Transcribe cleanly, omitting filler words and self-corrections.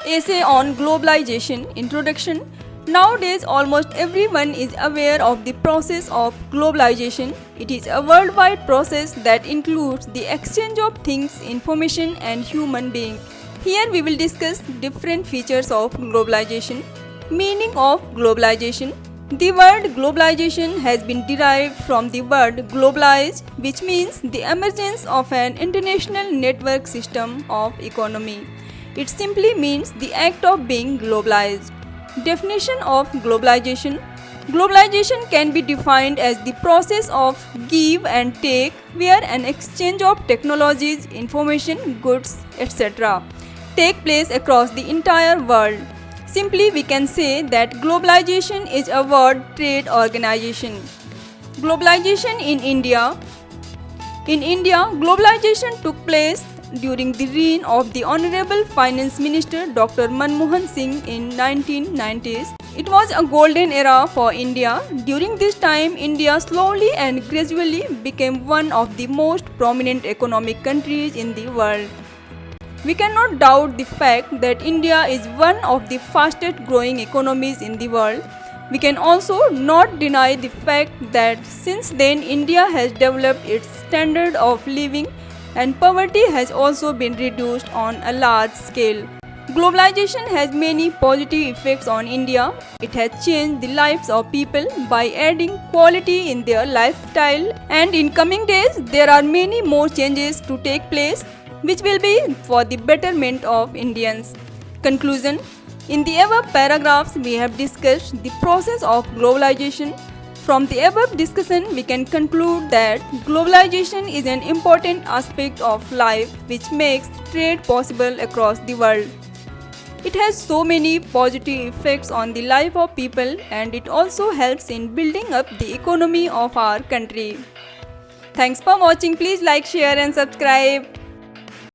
Essay on Globalization Introduction. Nowadays, almost everyone is aware of the process of globalization. It is a worldwide process that includes the exchange of things, information, and human beings. Here we will discuss different features of globalization. Meaning of globalization. The word globalization has been derived from the word globalize, which means the emergence of an international network system of economy. It simply means the act of being globalized. Definition of globalization. Globalization can be defined as the process of give and take where an exchange of technologies, information, goods, etc. take place across the entire world. Simply we can say that globalization is a world trade organization. Globalization in India. In India, globalization took place during the reign of the Honorable Finance Minister Dr. Manmohan Singh in 1990s. It was a golden era for India. During this time, India slowly and gradually became one of the most prominent economic countries in the world. We cannot doubt the fact that India is one of the fastest growing economies in the world. We can also not deny the fact that since then India has developed its standard of living and poverty has also been reduced on a large scale. Globalization has many positive effects on India. It has changed the lives of people by adding quality in their lifestyle, and in coming days there are many more changes to take place which will be for the betterment of Indians. Conclusion. In the above paragraphs we have discussed the process of globalization. From the above discussion, we can conclude that globalization is an important aspect of life which makes trade possible across the world. It has so many positive effects on the life of people, and it also helps in building up the economy of our country. Thanks for watching. Please like, share and subscribe.